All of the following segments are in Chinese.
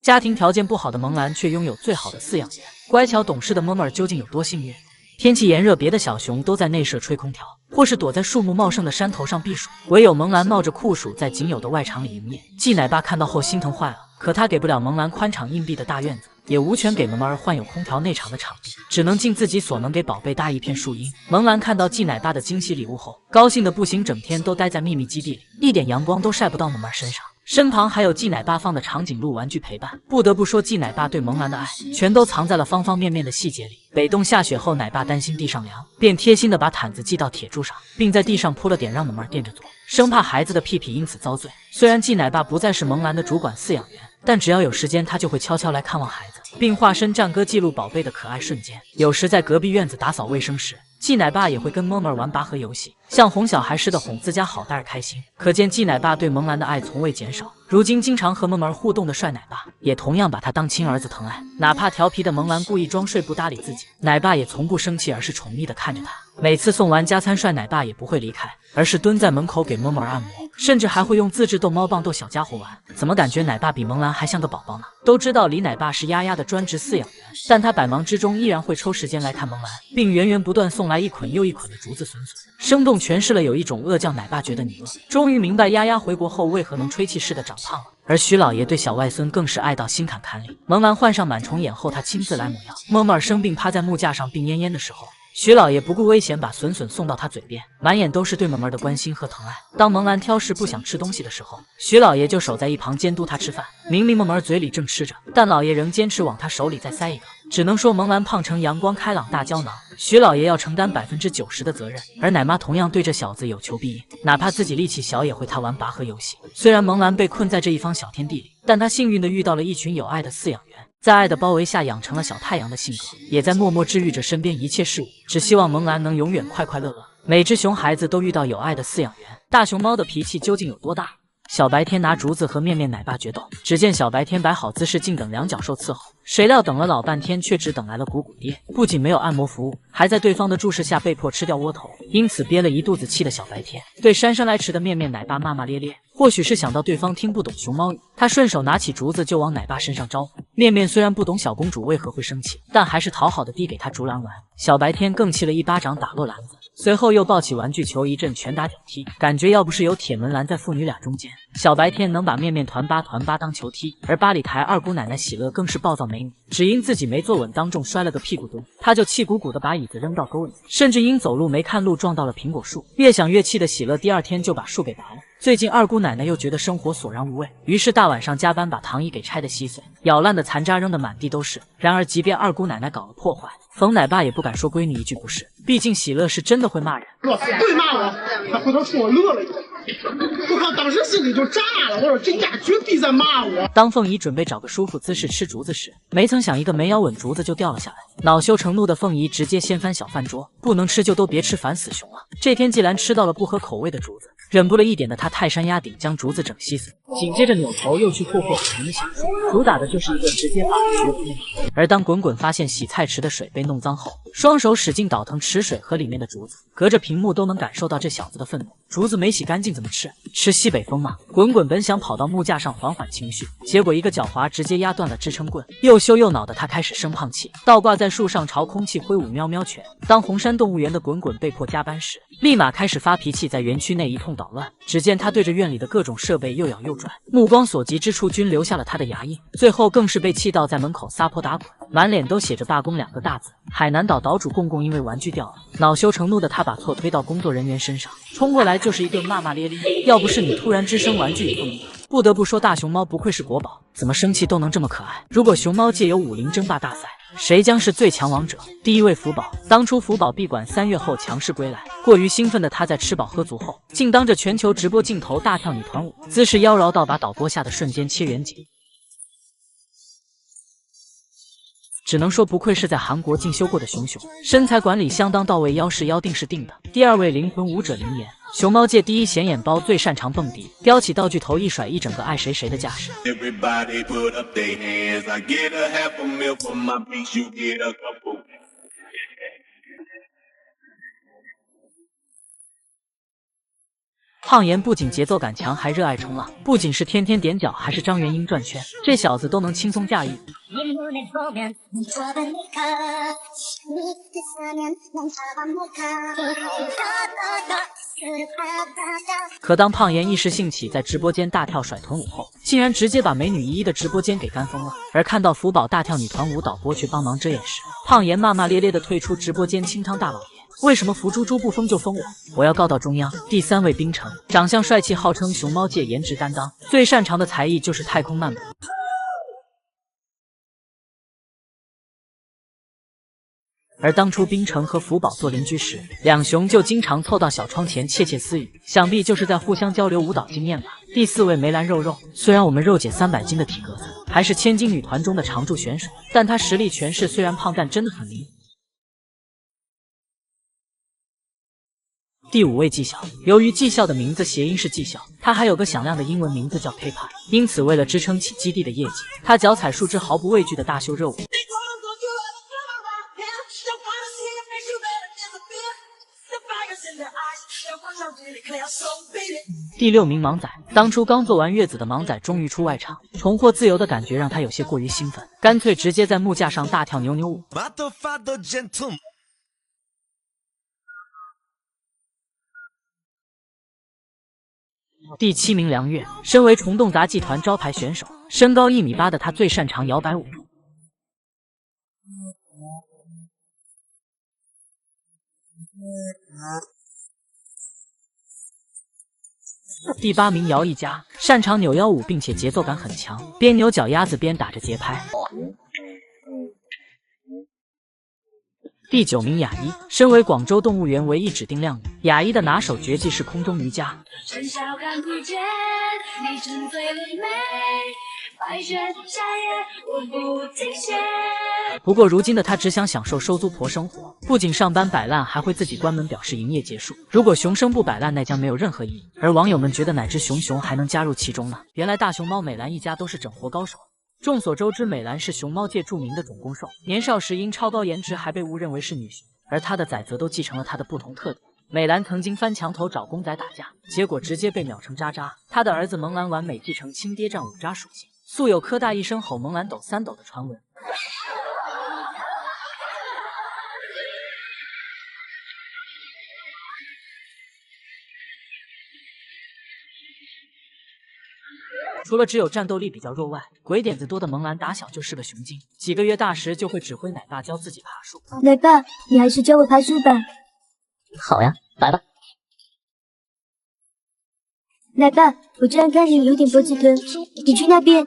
家庭条件不好的萌兰却拥有最好的饲养员，乖巧懂事的么么儿究竟有多幸运？天气炎热，别的小熊都在内舍吹空调，或是躲在树木茂盛的山头上避暑，唯有萌兰冒着酷暑在仅有的外场里营业。季奶爸看到后心疼坏了，可他给不了萌兰宽敞硬币的大院子，也无权给萌儿换有空调内场的场地，只能尽自己所能给宝贝搭一片树荫。萌兰看到季奶爸的惊喜礼物后，高兴的不行，整天都待在秘密基地里，一点阳光都晒不到萌儿身上。身旁还有季奶爸放的长颈鹿玩具陪伴，不得不说季奶爸对萌兰的爱全都藏在了方方面面的细节里。北冻下雪后，奶爸担心地上凉，便贴心的把毯子系到铁柱上，并在地上铺了点让萌儿垫着坐，生怕孩子的屁屁因此遭罪。虽然季奶爸不再是萌兰的主管饲养员，但只要有时间，他就会悄悄来看望孩子，并化身战歌记录宝贝的可爱瞬间。有时在隔壁院子打扫卫生时，季奶爸也会跟么么玩拔河游戏，像哄小孩似的哄自家好大儿开心。可见季奶爸对萌兰的爱从未减少，如今经常和么么互动的帅奶爸也同样把他当亲儿子疼爱。哪怕调皮的萌兰故意装睡不搭理自己，奶爸也从不生气，而是宠溺的看着他。每次送完加餐，帅奶爸也不会离开，而是蹲在门口给么么按摩，甚至还会用自制逗猫棒逗小家伙玩。怎么感觉奶爸比萌兰还像个宝宝呢？都知道李奶爸是丫丫的专职饲养员，但他百忙之中依然会抽时间来看萌兰，并源源不断送来一捆又一捆的竹子笋笋，生动诠释了有一种饿叫奶爸觉得你饿。终于明白丫丫回国后为何能吹气似的长胖了。而徐老爷对小外孙更是爱到心坎坎里。萌兰患上螨虫眼后，他亲自来抹药。么么生病趴在木架上病恹恹的时候，徐老爷不顾危险把笋笋送到他嘴边，满眼都是对萌儿的关心和疼爱。当萌兰挑食不想吃东西的时候，徐老爷就守在一旁监督他吃饭。明明萌儿嘴里正吃着，但老爷仍坚持往他手里再塞一个。只能说萌兰胖成阳光开朗大胶囊，徐老爷要承担90%的责任。而奶妈同样对这小子有求必应，哪怕自己力气小也会他玩拔河游戏。虽然萌兰被困在这一方小天地里，但他幸运的遇到了一群有爱的饲养员，在爱的包围下养成了小太阳的性格，也在默默治愈着身边一切事物。只希望萌兰能永远快快乐乐。每只熊孩子都遇到有爱的饲养员，大熊猫的脾气究竟有多大？小白天拿竹子和面面奶爸决斗，只见小白天摆好姿势，静等两脚兽伺候，谁料等了老半天，却只等来了鼓鼓爹。不仅没有按摩服务，还在对方的注视下被迫吃掉窝头，因此憋了一肚子气的小白天对姗姗来迟的面面奶爸骂骂咧咧。或许是想到对方听不懂熊猫语，他顺手拿起竹子就往奶爸身上招呼。面面虽然不懂小公主为何会生气，但还是讨好的递给他竹篮玩。小白天更气了，一巴掌打落篮子，随后又抱起玩具球一阵拳打脚踢，感觉要不是有铁门拦在父女俩中间，小白天能把面面团巴当球踢。而八里台二姑奶奶喜乐更是暴躁美女，只因自己没坐稳，当众摔了个屁股墩，她就气鼓鼓的把椅子扔到沟里，甚至因走路没看路撞到了苹果树。越想越气的喜乐第二天就把树给拔了。最近二姑奶奶又觉得生活索然无味，于是大晚上加班把躺椅给拆得稀碎，咬烂的残渣扔得满地都是。然而即便二姑奶奶搞了破坏，冯奶爸也不敢说闺女一句不是，毕竟喜乐是真的会骂人。对骂我，他回头冲我乐了一下，我靠，当时心里就炸了，我说这家绝逼在骂我。当凤仪准备找个舒服姿势吃竹子时，没曾想一个没咬稳，竹子就掉了下来。恼羞成怒的凤仪直接掀翻小饭桌，不能吃就都别吃，烦死熊了。这天既然吃到了不合口味的竹子，忍不了一点的他泰山压顶将竹子整稀碎，紧接着扭头又去霍霍主人的享受，主打的就是一顿直接把食物灭。而当滚滚发现洗菜池的水被弄脏后，双手使劲倒腾池水和里面的竹子，隔着屏幕都能感受到这小子的愤怒。竹子没洗干净怎么吃？吃西北风吗？滚滚本想跑到木架上缓缓情绪，结果一个狡猾直接压断了支撑棍，又羞又恼的他开始生胖气，倒挂在树上朝空气挥舞喵喵拳。当红山动物园的滚滚被迫加班时，立马开始发脾气，在园区内一通捣乱。只见他对着院里的各种设备又咬又拽，目光所及之处均留下了他的牙印，最后更是被气到在门口撒泼打滚，满脸都写着罢工2个大字。海南岛岛主公公因为玩具掉了，恼羞成怒的他把错推到工作人员身上，冲过来就是一顿骂骂咧咧。要不是你突然之声玩具也凤仪，不得不说大熊猫不愧是国宝，怎么生气都能这么可爱。如果熊猫界有武林争霸大赛，谁将是最强王者？第一位福宝。当初福宝闭馆3月后强势归来，过于兴奋的他在吃饱喝足后，竟当着全球直播镜头大跳女团舞，姿势妖娆到把导播吓得瞬间切远景。只能说不愧是在韩国进修过的熊熊，身材管理相当到位，腰是腰，定是定的。第二位灵魂舞者林岩，熊猫界第一显眼包，最擅长蹦迪，叼起道具头一甩，一整个爱谁谁的架势。胖妍不仅节奏感强，还热爱冲浪，不仅是天天踮脚，还是张元英转圈，这小子都能轻松驾驭。可当胖妍一时兴起在直播间大跳甩臀舞后，竟然直接把美女依依的直播间给干封了。而看到福宝大跳女团舞，导播去帮忙遮掩时，胖妍骂骂咧咧的退出直播间，清汤大老爷。为什么福猪猪不封就封我？我要告到中央。第3位冰城，长相帅气，号称熊猫界颜值担当，最擅长的才艺就是太空漫步。而当初冰城和福宝做邻居时，两熊就经常凑到小窗前窃窃私语，想必就是在互相交流舞蹈经验吧。第4位梅兰肉肉，虽然我们肉姐300斤的体格子，还是千金女团中的常驻选手，但她实力全是，虽然胖但真的很灵。第5位技校，由于技校的名字谐音是技校，它还有个响亮的英文名字叫 PayPal， 因此为了支撑起基地的业绩，他脚踩树枝毫不畏惧的大秀热舞。第6名芒仔，当初刚做完月子的芒仔终于出外场，重获自由的感觉让他有些过于兴奋，干脆直接在木架上大跳扭扭舞。第7名梁月，身为虫洞杂技团招牌选手，身高1.8米的他最擅长摇摆舞。第8名姚一佳，擅长扭腰舞，并且节奏感很强，边扭脚丫子边打着节拍。第9名雅一，身为广州动物园唯一指定靓女，雅一的拿手绝技是空中瑜伽。不过如今的他只想享受收租婆生活，不仅上班摆烂，还会自己关门表示营业结束。如果熊生不摆烂，那将没有任何意义。而网友们觉得哪只熊还能加入其中呢？原来大熊猫美兰一家都是整活高手。众所周知，美兰是熊猫界著名的种公兽，年少时因超高颜值还被误认为是女熊，而她的崽则都继承了她的不同特点。美兰曾经翻墙头找公仔打架，结果直接被秒成渣渣。她的儿子萌兰完美继承亲爹战五渣属性，素有柯大一声吼萌兰抖3抖的传闻。除了只有战斗力比较弱外，鬼点子多的萌兰打小就是个雄精，几个月大时就会指挥奶爸教自己爬树。奶爸，你还是教我爬树吧。好呀，来吧。奶爸，我这样看你有点脖子疼，你去那边。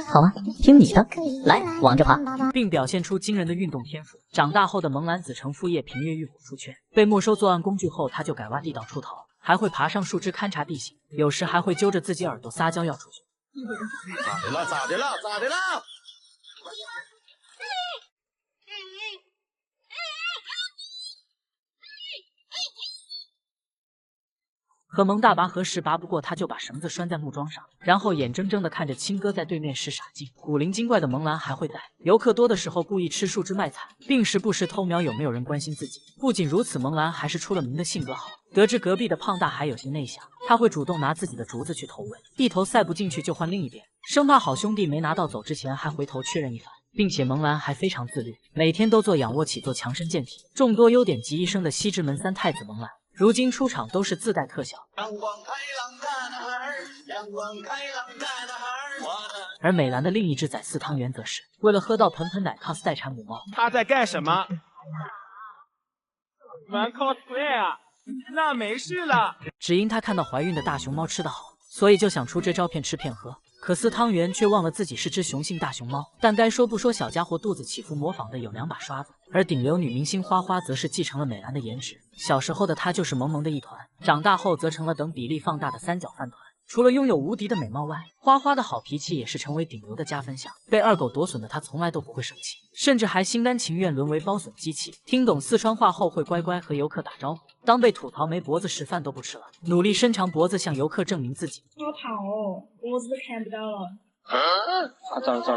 好啊，听你的，来，往这爬。并表现出惊人的运动天赋。长大后的萌兰子承父业平越狱虎出圈，被没收作案工具后，他就改挖地道出逃，还会爬上树枝勘察地形，有时还会揪着自己耳朵撒娇要出去。咋的了？和萌大拔河时拔不过，他就把绳子拴在木桩上，然后眼睁睁地看着亲哥在对面使傻劲。古灵精怪的萌兰还会在游客多的时候故意吃树枝卖惨，并时不时偷瞄有没有人关心自己。不仅如此，萌兰还是出了名的性格好。得知隔壁的胖大还有些内向，他会主动拿自己的竹子去投喂，一头塞不进去就换另一边，生怕好兄弟没拿到走之前还回头确认一番。并且萌兰还非常自律，每天都做仰卧起坐强身健体，众多优点集一身的西直门3太子萌兰，如今出场都是自带特效。而美兰的另一只崽4汤圆则是为了喝到盆盆奶 cos 待产母猫。他在干什么？玩 cosplay 啊？那没事了。只因他看到怀孕的大熊猫吃得好，所以就想出这招骗吃骗喝。可4汤圆却忘了自己是只雄性大熊猫。但该说不说，小家伙肚子起伏模仿的有2把刷子。而顶流女明星花花则是继承了美兰的颜值，小时候的她就是萌萌的一团，长大后则成了等比例放大的3角饭团。除了拥有无敌的美貌外，花花的好脾气也是成为顶流的加分项。被二狗夺笋的她从来都不会生气，甚至还心甘情愿沦为包笋机器。听懂四川话后会乖乖和游客打招呼，当被吐槽没脖子时饭都不吃了，努力伸长脖子向游客证明自己。好烫哦，脖子都看不到了。咋了？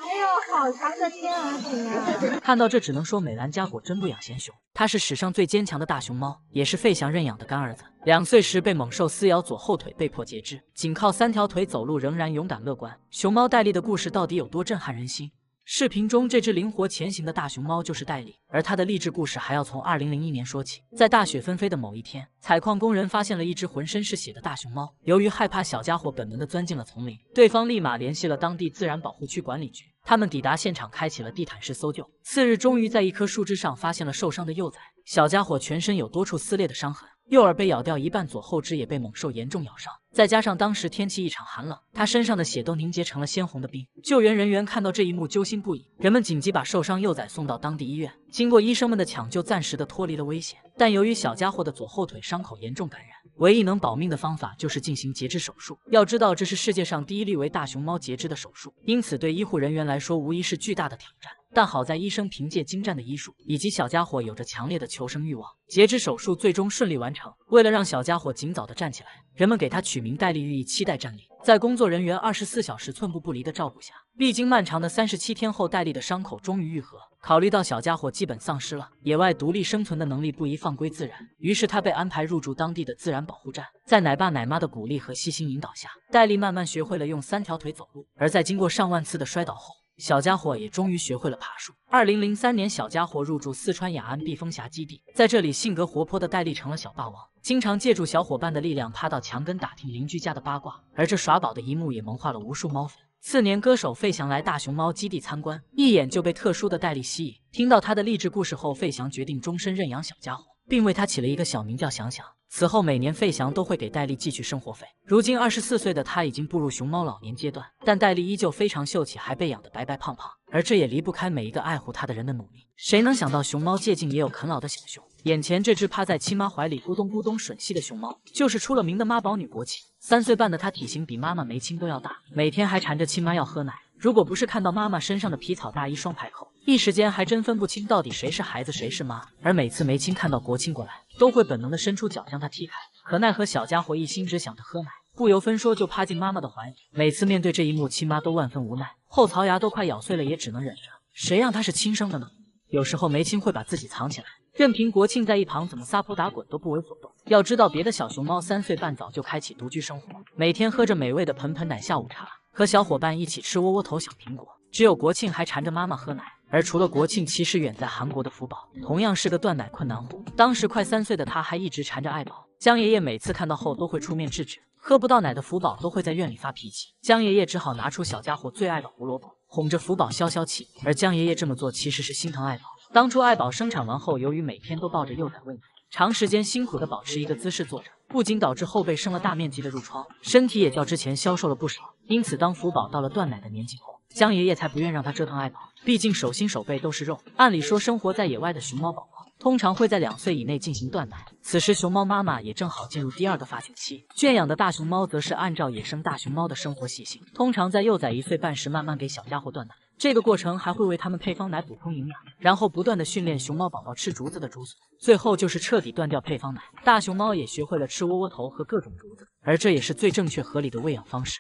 哎呦，好长的天鹅颈啊！看到这，只能说美兰家果真不养闲熊。它是史上最坚强的大熊猫，也是费翔认养的干儿子。2岁时被猛兽撕咬左后腿，被迫截肢，仅靠3条腿走路，仍然勇敢乐观。熊猫戴笠的故事到底有多震撼人心？视频中这只灵活前行的大熊猫就是戴笠，而它的励志故事还要从2001年说起。在大雪纷飞的某一天，采矿工人发现了一只浑身是血的大熊猫，由于害怕小家伙本能地钻进了丛林，对方立马联系了当地自然保护区管理局。他们抵达现场，开启了地毯式搜救。次日，终于在一棵树枝上发现了受伤的幼崽，小家伙全身有多处撕裂的伤痕，右耳被咬掉一半，左后肢也被猛兽严重咬伤。再加上当时天气异常寒冷，他身上的血都凝结成了鲜红的冰。救援人员看到这一幕揪心不已，人们紧急把受伤幼崽送到当地医院。经过医生们的抢救，暂时的脱离了危险，但由于小家伙的左后腿伤口严重感染，唯一能保命的方法就是进行截肢手术。要知道，这是世界上第一例为大熊猫截肢的手术，因此对医护人员来说无疑是巨大的挑战。但好在医生凭借精湛的医术，以及小家伙有着强烈的求生欲望，截肢手术最终顺利完成。为了让小家伙尽早的站起来，人们给他取名戴笠，寓意期待站立。在工作人员24小时寸步不离的照顾下，历经漫长的37天后，戴笠的伤口终于愈合。考虑到小家伙基本丧失了野外独立生存的能力，不宜放归自然，于是他被安排入住当地的自然保护站。在奶爸奶妈的鼓励和细心引导下，戴笠慢慢学会了用3条腿走路。而在经过上万次的摔倒后，小家伙也终于学会了爬树。2003年，小家伙入住四川雅安避风峡基地，在这里性格活泼的戴笠成了小霸王，经常借助小伙伴的力量爬到墙根打听邻居家的八卦，而这耍宝的一幕也萌化了无数猫粉。次年，歌手费翔来大熊猫基地参观，一眼就被特殊的戴笠吸引。听到他的励志故事后，费翔决定终身认养小家伙，并为他起了一个小名叫想想。此后每年费翔都会给戴笠寄去生活费。如今24岁的他已经步入熊猫老年阶段，但戴笠依旧非常秀气，还被养得白白胖胖，而这也离不开每一个爱护他的人的努力。谁能想到熊猫界境也有啃老的小熊？眼前这只趴在亲妈怀里咕咚咕咚吮吸的熊猫，就是出了名的妈宝女国庆。3岁半的她体型比妈妈梅青都要大，每天还缠着亲妈要喝奶。如果不是看到妈妈身上的皮草大衣双排扣，一时间还真分不清到底谁是孩子谁是妈。而每次梅青看到国庆过来，都会本能的伸出脚将她踢开，可奈何小家伙一心只想着喝奶，不由分说就趴进妈妈的怀里。每次面对这一幕，亲妈都万分无奈，后槽牙都快咬碎了，也只能忍着。谁让她是亲生的呢？有时候梅青会把自己藏起来，任凭国庆在一旁怎么撒泼打滚都不为所动。要知道，别的小熊猫3岁半早就开启独居生活，每天喝着美味的盆盆奶下午茶，和小伙伴一起吃窝窝头小苹果。只有国庆还缠着妈妈喝奶。而除了国庆，其实远在韩国的福宝同样是个断奶困难户。当时快3岁的他还一直缠着爱宝，江爷爷每次看到后都会出面制止，喝不到奶的福宝都会在院里发脾气，江爷爷只好拿出小家伙最爱的胡萝卜，哄着福宝消消气。而江爷爷这么做其实是心疼爱宝。当初爱宝生产完后，由于每天都抱着幼崽喂奶，长时间辛苦的保持一个姿势坐着，不仅导致后背生了大面积的褥疮，身体也较之前消瘦了不少。因此当福宝到了断奶的年纪后，江爷爷才不愿让他折腾爱宝，毕竟手心手背都是肉。按理说，生活在野外的熊猫宝宝通常会在2岁以内进行断奶，此时熊猫妈妈也正好进入第2个发情期。圈养的大熊猫则是按照野生大熊猫的生活习性，通常在幼崽1岁半时慢慢给小家伙断奶。这个过程还会为它们配方奶补充营养，然后不断的训练熊猫宝宝吃竹子的竹笋，最后就是彻底断掉配方奶。大熊猫也学会了吃窝窝头和各种竹子，而这也是最正确合理的喂养方式。